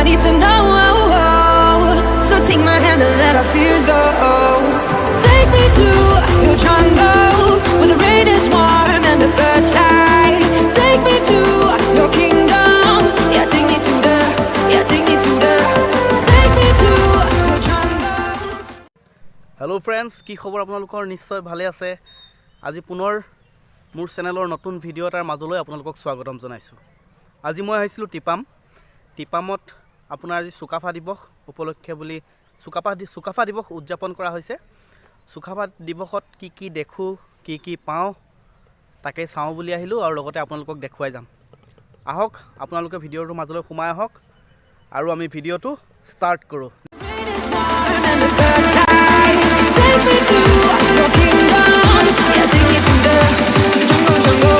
I need to know. So take my hand and let our fears go. Take me to your jungle where the rain is warm and the birds fly. Take me to your kingdom. Yeah, take me to the. Yeah, take me to the. Take me to your jungle. Hello friends, কি খবৰ আপোনালোকৰ নিশ্চয় ভালে আছে। আজি পুনৰ মোৰ চেনেলৰ নতুন ভিডিও এটাৰ মাজলৈ আপোনালোকক স্বাগতম জনাইছো। আজি মই আহিছিলো টিপামত আপোনাৰ আজি চুকাফা দিৱস উপলক্ষে বুলি চুকাফা দিৱস উদযাপন কৰা হৈছে। চুকাফা দিৱসত কি দেখো কি পাওঁ তাকে চাওঁ বুলি আহিলো আৰু লগতে আপোনালোকক দেখুৱাই যাম। আহক আপোনালোকে ভিডিওৰ মাজলৈ সোমাই আহক আৰু আমি ভিডিওটো ষ্টাৰ্ট কৰো। Take me to your kingdom. Yeah, take me to the jungle.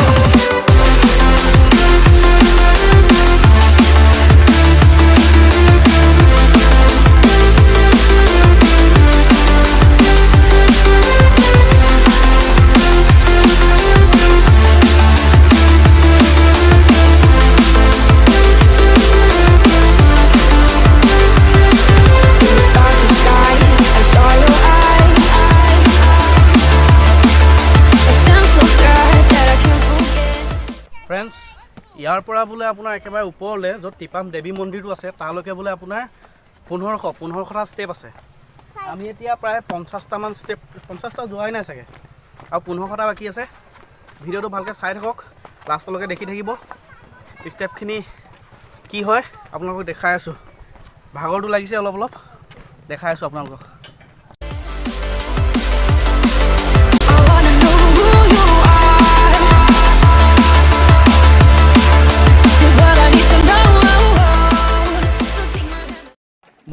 Friends, ইয়াৰ পৰা বোলে আপোনাৰ একেবাৰে ওপৰলৈ য'ত টিপাম দেৱী মন্দিৰটো আছে তালৈকে বোলে আপোনাৰ 1500টা ষ্টেপ আছে। আমি এতিয়া প্ৰায় 50টামান ষ্টেপ 50টা যোৱাই নাই চাগে আৰু 1500টা বাকী আছে। ভিডিঅ'টো ভালকৈ চাই থাকক, লাষ্টলৈকে দেখি থাকিব। ষ্টেপখিনি কি হয় আপোনালোকক দেখাই আছোঁ। ভাগৰটো লাগিছে অলপ দেখাই আছোঁ আপোনালোকক।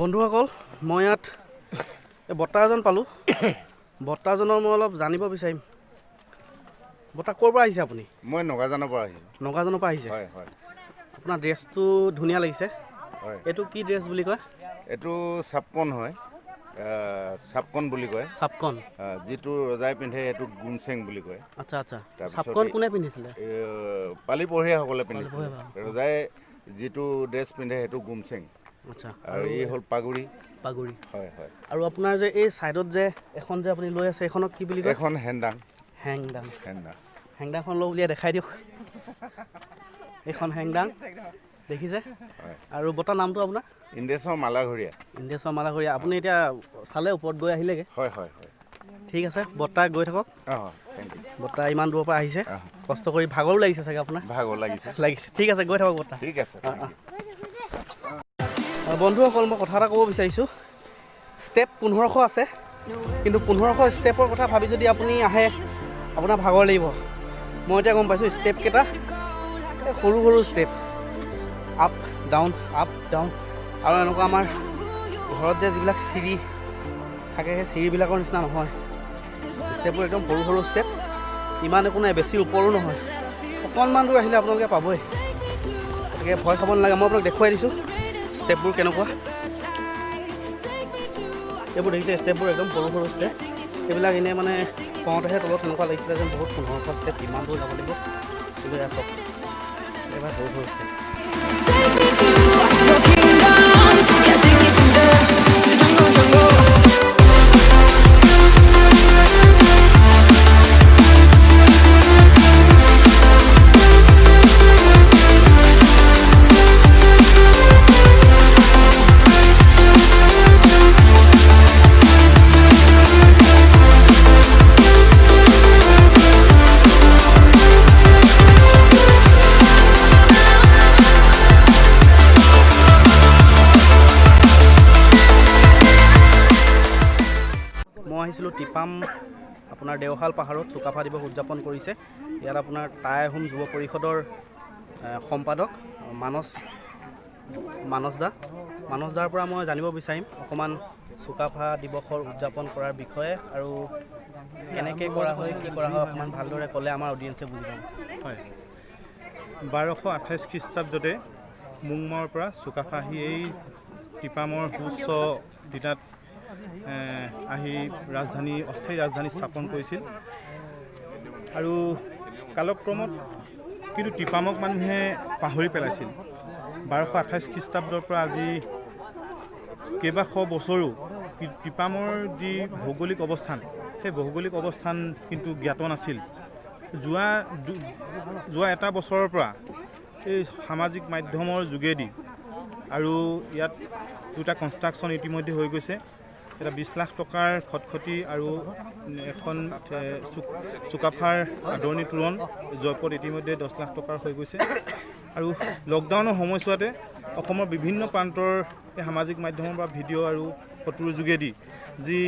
বন্ধুসকল, মই ইয়াত বৰ্তা এজন পালোঁ। বৰ্তাজনৰ মই অলপ জানিব বিচাৰিম। বৰ্তা ক'ৰ পৰা আহিছে আপুনি? মই নগাজানৰ পৰা আহিছোঁ। নগাজানৰ পৰা আহিছে? হয় হয়। আপোনাৰ ড্ৰেছটো ধুনীয়া লাগিছে। হয়। এইটো কি ড্ৰেছ বুলি কয়? এইটো চাপকন হয়, চাপকন বুলি কয়। চাপকন? যিটো ৰজাই পিন্ধে এইটো গুমচেং বুলি কয়। আচ্ছা আচ্ছা। চাপকন কোনে পিন্ধিছিলে? পালি পঢ়িয়াসকলে পিন্ধিছিলে। ৰজাই যিটো ড্ৰেছ পিন্ধে সেইটো গুমচেং। আচ্ছা। আৰু এই হ'ল পাগুৰি। হয় হয়। আৰু আপোনাৰ যে এই ছাইডত যে এখন যে আপুনি লৈ আছে এইখনক কি বুলি কয়? এখন হেংদাং। হেংদাংখন লৈ উলিয়াই দেখাই দিয়ক। এইখন হেংদাং দেখিছে? আৰু বৰ্তাৰ নামটো আপোনাৰ? ইন্দ্ৰেশ্বৰ মালাঘৰীয়া। আপুনি এতিয়া চালে ওপৰত গৈ আহিলেগৈ? হয় হয় হয়। ঠিক আছে, বৰ্তা গৈ থাকক। Thank you. বৰ্তা ইমান দূৰৰ পৰা আহিছে, কষ্ট কৰি ভাগৰো লাগিছে চাগে আপোনাৰ? ভাগৰ লাগিছে। ঠিক আছে, গৈ থাকক বৰ্তা। ঠিক আছে। বন্ধুসকল, মই কথা এটা ক'ব বিচাৰিছোঁ। ষ্টেপ 1500 আছে, কিন্তু 1500 ষ্টেপৰ কথা ভাবি যদি আপুনি আহে আপোনাৰ ভাগৰ লাগিব। মই এতিয়া গম পাইছোঁ ষ্টেপকেইটা সৰু ষ্টেপ, আপ ডাউন আৰু এনেকুৱা আমাৰ ঘৰত যে যিবিলাক চিৰি থাকে সেই চিৰিবিলাকৰ নিচিনা নহয়। ষ্টেপবোৰ একদম সৰু ষ্টেপ, ইমান একো নাই, বেছি ওপৰো নহয়। অকণমান দূৰ আহিলে আপোনালোকে পাবই, গতিকে ভয় খাব নালাগে। মই আপোনাক দেখুৱাই দিছোঁ ষ্টেপবোৰ কেনেকুৱা। এইবোৰ দেখিছে ষ্টেপবোৰ একদম সৰু ষ্টেপ। এইবিলাক এনেই মানে কওঁতেহে তলত তেনেকুৱা লাগিছিলে যেন বহুত 1500 ষ্টেপ ইমান দূৰ যাব লাগিব, কিন্তু এয়া চব একেবাৰে সৰু step. Take me to your kingdom. Yeah, take me to the jungle. মই আহিছিলোঁ টিপাম আপোনাৰ দেওশাল পাহাৰত চুকাফা দিৱস উদযাপন কৰিছে। ইয়াত আপোনাৰ টাই আহোম যুৱ পৰিষদৰ সম্পাদক মানস দাৰ পৰা মই জানিব বিচাৰিম অকণমান চুকাফা দিৱসৰ উদযাপন কৰাৰ বিষয়ে আৰু কেনেকৈ কৰা হয় কি কৰা হয় অকণমান ভালদৰে ক'লে আমাৰ অডিয়েঞ্চে বুজি পাব। হয়, 1228 খ্ৰীষ্টাব্দতে মুংমাওৰ পৰা চুকাফা আহি এই টিপামৰ সুউচ্চ দিনাত আহি অস্থায়ী ৰাজধানী স্থাপন কৰিছিল। আৰু কালক্ৰমত কিন্তু টিপামক মানুহে পাহৰি পেলাইছিল। 1228 খ্ৰীষ্টাব্দৰ পৰা আজি কেইবাশ বছৰো টিপামৰ যি ভৌগোলিক অৱস্থান সেই ভৌগোলিক অৱস্থান কিন্তু জ্ঞাত নাছিল। যোৱা এটা বছৰৰ পৰা এই সামাজিক মাধ্যমৰ যোগেদি আৰু ইয়াত দুটা কনষ্ট্ৰাকশ্যন ইতিমধ্যে হৈ গৈছে। এটা 20 লাখ টকাৰ খটখটি আৰু এখন চুকাফাৰ আদৰণি তোৰণ জয়পথ ইতিমধ্যে 10 লাখ টকাৰ হৈ গৈছে। আৰু লকডাউনৰ সময়ছোৱাতে অসমৰ বিভিন্ন প্ৰান্তৰ এই সামাজিক মাধ্যমৰ পৰা ভিডিঅ' আৰু ফটোৰ যোগেদি যি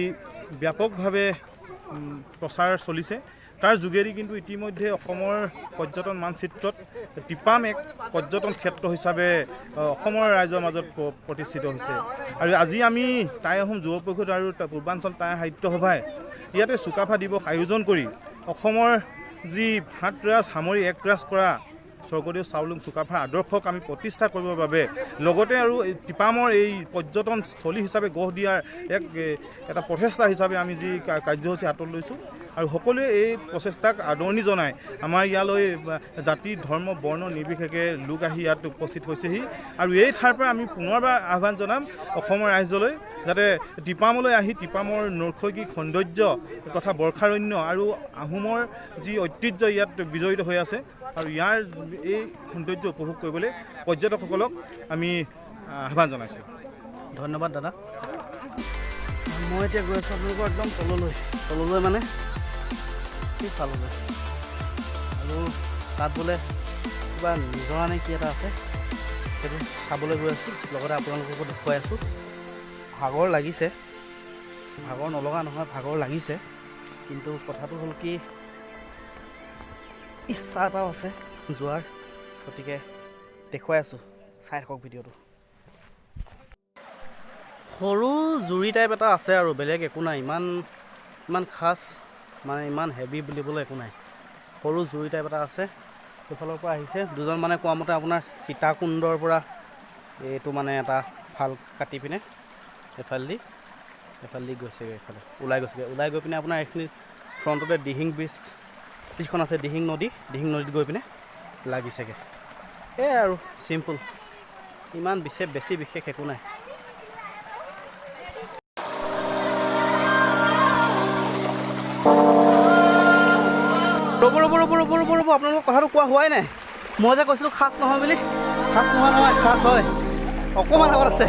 ব্যাপকভাৱে প্ৰচাৰ চলিছে তাৰ যোগেদি কিন্তু ইতিমধ্যে অসমৰ পৰ্যটন মানচিত্ৰত টিপাম এক পৰ্যটন ক্ষেত্ৰ হিচাপে অসমৰ ৰাইজৰ মাজত প্ৰতিষ্ঠিত হৈছে। আৰু আজি আমি টাই আহোম যুৱ পৰিষদ আৰু পূৰ্বাঞ্চল টাই সাহিত্য সভাই ইয়াতে চুকাফা দিৱস আয়োজন কৰি অসমৰ যি ভাতৰাজ সামৰি একৰাজ কৰা স্বৰ্গদেউ চাওলুং চুকাফাৰ আদৰ্শক আমি প্ৰতিষ্ঠা কৰিবৰ বাবে লগতে আৰু টিপামৰ এই পৰ্যটনস্থলী হিচাপে গঢ় দিয়াৰ এটা প্ৰচেষ্টা হিচাপে আমি যি কাৰ্যসূচী হাতত লৈছোঁ আৰু সকলোৱে এই প্ৰচেষ্টাক আদৰণি জনাই আমাৰ ইয়ালৈ জাতি ধৰ্ম বৰ্ণ নিৰ্বিশেষে লোক আহি ইয়াত উপস্থিত হৈছেহি। আৰু এই ঠাইৰ পৰা আমি পুনৰবাৰ আহ্বান জনাম অসমৰ ৰাইজলৈ যাতে টিপামলৈ আহি টিপামৰ নৈসৰ্গিক সৌন্দৰ্য তথা বৰ্ষাৰণ্য আৰু আহোমৰ যি ঐতিহ্য ইয়াত বিজড়িত হৈ আছে আৰু ইয়াৰ এই সৌন্দৰ্য উপভোগ কৰিবলৈ পৰ্যটকসকলক আমি আহ্বান জনাইছোঁ। ধন্যবাদ দাদা। মই এতিয়া গৈ আছোঁ আপোনালোকৰ একদম তললৈ মানে কি চাললৈ আৰু তাত বোলে কিবা নিজৰা নে কি এটা আছে সেইটো চাবলৈ গৈ আছোঁ। লগতে আপোনালোককো দেখুৱাই আছোঁ। ভাগৰ লাগিছে, ভাগৰ নলগা নহয়, ভাগৰ লাগিছে, কিন্তু কথাটো হ'ল কি ইচ্ছা এটাও আছে যোৱাৰ, গতিকে দেখুৱাই আছোঁ, চাই থাকক ভিডিঅ'টো। সৰু জুৰি টাইপ এটা আছে আৰু বেলেগ একো নাই, ইমান খাছ মানে ইমান হেভি বুলিবলৈ একো নাই। সৰু জুৰি টাইপ এটা আছে, সেইফালৰ পৰা আহিছে দুজন মানে কোৱা মতে আপোনাৰ সীতাকুণ্ডৰ পৰা এইটো মানে এটা ফাল কাটি পিনে এফালেদি গৈছেগৈ, এইফালে ওলাই গৈ পিনে আপোনাৰ এইখিনি ফ্ৰণ্টতে দিহিং ব্ৰিজখন আছে, দিহিং নদীত গৈ পিনে লাগিছেগৈ। এই আৰু চিম্পুল, ইমান বেছি বিশেষ একো নাই। ৰ'ব আপোনালোকৰ কথাটো কোৱা হোৱাই নাই। মই যে কৈছিলোঁ খাছ নহয় বুলি, খাছ নহয় খাছ হয়। অকণমান আগত আছে,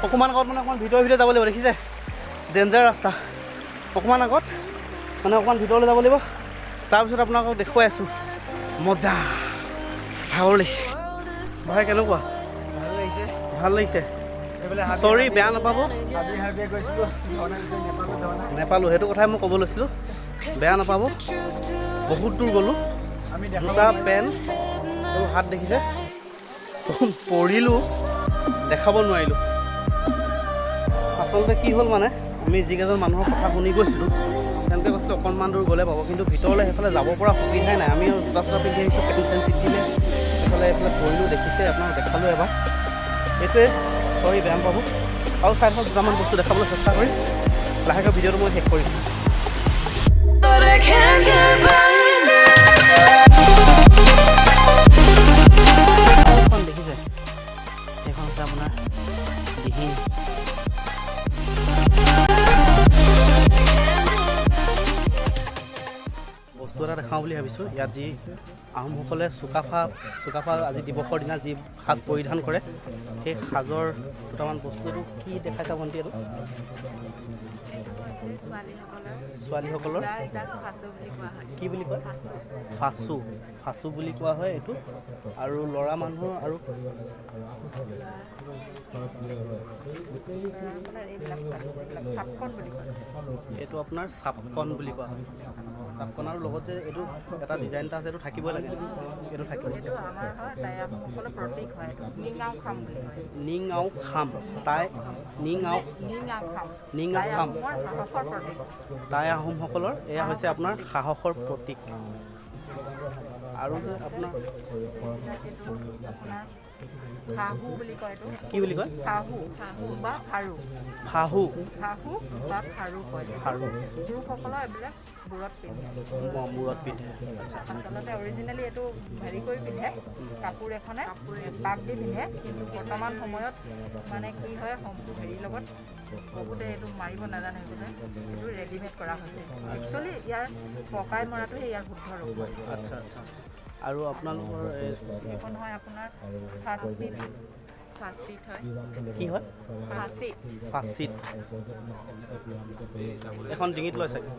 অকণমান আগত মানে অকণমান ভিতৰে যাব লাগিব, দেখিছে ডেঞ্জাৰ ৰাস্তা। অকণমান আগত মানে অকণমান ভিতৰলৈ যাব লাগিব, তাৰপিছত আপোনালোকক দেখুৱাই আছোঁ। মজা, ভাগৰ লাগিছে। ভাই কেনেকুৱা? ভাল লাগিছে। চৰি বেয়া নাপাব, নেপালোঁ সেইটো কথাই মই ক'ব লৈছিলোঁ, বেয়া নাপাব। বহুত দূৰ গ'লোঁ, জোতা পেণ্ট আৰু হাত দেখিছে, পৰিলোঁ, দেখাব নোৱাৰিলোঁ। আচলতে কি হ'ল মানে আমি যিকেইজন মানুহৰ কথা শুনি গৈছিলোঁ তেওঁলোকে কৈছিলোঁ অকণমান দূৰ গ'লে পাব, কিন্তু ভিতৰলৈ সেইফালে যাব পৰা সুবিধাই নাই। আমি জোতা চোতা পিন্ধি আহিছোঁ, পেণ্ট চেণ্ট পিন্ধিলে এইফালে পৰিলোঁ, দেখিছে আপোনালোক দেখালোঁ এবাৰ। এইটোৱে চৰি বেয়া নাপাব। আৰু চাই থাকক, দুটামান বস্তু দেখাবলৈ চেষ্টা কৰিম, লাহেকৈ ভিডিঅ'টো মই শেষ কৰিম। দেখিছে এইখন হৈছে আপোনাৰ দিহিং। বস্তু এটা দেখাওঁ বুলি ভাবিছোঁ। ইয়াত যি আহোমসকলে চুকাফা আজি দিৱসৰ দিনা যি সাজ পৰিধান কৰে, সেই সাজৰ দুটামান বস্তুটো কি দেখাইছে ভণ্টি? এইটো ছোৱালীসকলৰ কি বুলি কয়? ফাচু বুলি কোৱা হয় এইটো। আৰু ল'ৰা মানুহৰ আৰু এইটো আপোনাৰ চাপকন বুলি কোৱা হয়। চাপকন আৰু লগত যে এইটো এটা ডিজাইন এটা আছে, এইটো থাকিবই লাগে, এইটো থাকিব। নিঙাও খাম, টাই আহোমসকলৰ এয়া হৈছে আপোনাৰ সাহসৰ প্ৰতীক। আৰু যে আপোনাৰ ফাহু বুলি কয় এইটো কি বুলি কয় ফাহু বা ফাৰু ফাহু ফাহু বা ফাৰু কয় ফাৰু পুৰুষসকলৰ এইবিলাক মূৰত পিন্ধে মূৰত পিন্ধে আচলতে অৰিজিনেলি এইটো হেৰি কৰি পিন্ধে কাপোৰ এখনে পাক দি পিন্ধে কিন্তু বৰ্তমান সময়ত মানে কি হয় হেৰিৰ লগত বহুতে এইটো মাৰিব নাজানে বোলে এইটো ৰেডিমেড কৰা হৈছে একচুৱেলি ইয়াৰ পকাই মৰাটোহে ইয়াৰ শুদ্ধ ৰূপ হয় আচ্ছা আচ্ছা আৰু আপোনালোকৰ এইখন হয় আপোনাৰ ফাঁচিত হয় কি হয় ফাঁচিত ফাঁচিত এখন ডিঙিত লয় চাগে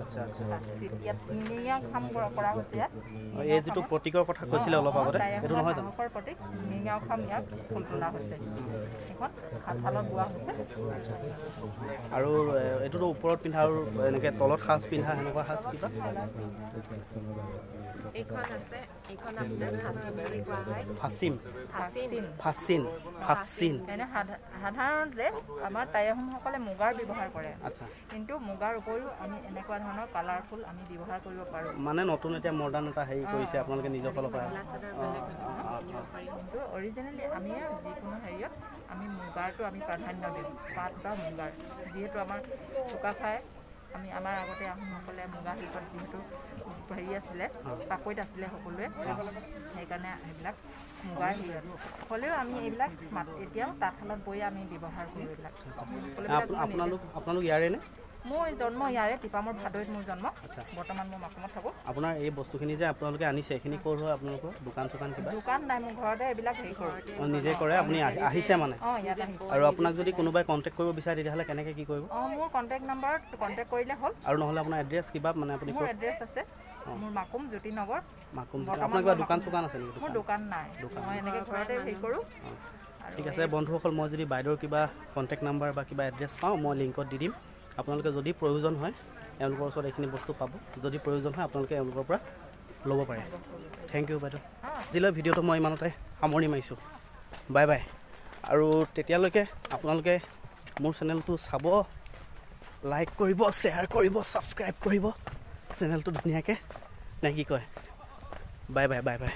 আচ্ছা আচ্ছা ফাঁচিত ইয়াত নিঙিয়া খাম কৰা হৈছে ইয়াত এই যিটো প্ৰতীকৰ কথা কৈছিলে অলপ আগতে সেইটো নহয় জানো সাহসৰ প্ৰতীক নিঙিয়া খাম ইয়াত ফুল তোলা হৈছে এখন হাতশালত বোৱা হৈছে আৰু এইটোতো ওপৰত পিন্ধা আৰু এনেকৈ তলত সাজ পিন্ধা সেনেকুৱা সাজ কিবা এইখন আছে এইখন আপোনাৰ ফাঁচিন বুলি কোৱা হয় ফাচিম ফাঁচিন ফাচিন ফাচিন এনে সাধাৰণতে আমাৰ টাই আহোমসকলে মুগাৰ ব্যৱহাৰ কৰে আচ্ছা কিন্তু মুগাৰ উপৰিও আমি এনেকুৱা ধৰণৰ কালাৰফুল আমি ব্যৱহাৰ কৰিব পাৰোঁ মানে নতুন এতিয়া মডাৰ্ণ এটা হেৰি কৰিছে আপোনালোকে নিজৰ ফালৰ পৰা কিন্তু অৰিজিনেলি আমি যিকোনো হেৰিয়ত আমি মুগাৰটো আমি প্ৰাধান্য দিওঁ পাট বা মুগাৰ যিহেতু আমাৰ চুকাফাই আমি আমাৰ আগতে আহোমসকলে মুগা শিল্পত যিহেতু হেৰি আছিলে পাকৈত আছিলে সকলোৱে সেইকাৰণে সেইবিলাক মুগাৰ হেৰিয়ত হ'লেও আমি এইবিলাক এতিয়াও তাঁতশালত বৈ আমি ব্যৱহাৰ কৰোঁ এইবিলাক আপোনালোক ইয়াৰে নে মোৰ জন্ম ইয়াৰে টিপামৰ ভাদৈত মোৰ জন্ম বৰ্তমান মই মাকুমত থাকোঁ আপোনাৰ এই বস্তুখিনি যে আপোনালোকে আনিছে এইখিনি ক'ৰ হয় আপোনালোকৰ দোকান চোকান কিবা দোকান নাই মোৰ ঘৰতে এইবিলাক হেৰি কৰোঁ নিজে কৰে আপুনি আহিছে মানে অঁ ইয়াত আহিছোঁ আৰু আপোনাক যদি কোনোবাই কণ্টেক্ট কৰিব বিচাৰে তেতিয়াহ'লে কেনেকৈ কি কৰিব অঁ মোৰ কণ্টেক্ট নাম্বাৰত কণ্টেক্ট কৰিলে হ'ল আৰু নহ'লে আপোনাৰ এড্ৰেছ কিবা মানে আপুনি মোৰ এড্ৰেছ আছে মোৰ মাকুম জ্যোতিনগৰ মাকুম আপোনাৰ কিবা দোকান চোকান আছে নেকি মোৰ দোকান নাই মই এনেকৈ ঘৰতে হেৰি কৰোঁ ঠিক আছে বন্ধুসকল মই যদি বাইদেউৰ কিবা কণ্টেক্ট নাম্বাৰ বা কিবা এড্ৰেছ পাওঁ মই লিংকত দি দিম আপোনালোকে যদি প্ৰয়োজন হয় এওঁলোকৰ ওচৰত এইখিনি বস্তু পাব যদি প্ৰয়োজন হয় আপোনালোকে এওঁলোকৰ পৰা ল'ব পাৰে থেংক ইউ বাইদেউ আজিলৈ ভিডিঅ'টো মই ইমানতে সামৰণি মাৰিছোঁ বাই বাই আৰু তেতিয়ালৈকে আপোনালোকে মোৰ চেনেলটো চাব লাইক কৰিব শ্বেয়াৰ কৰিব ছাবস্ক্ৰাইব কৰিব চেনেলটো ধুনীয়াকৈ নে কি কয় বাই বাই বাই বাই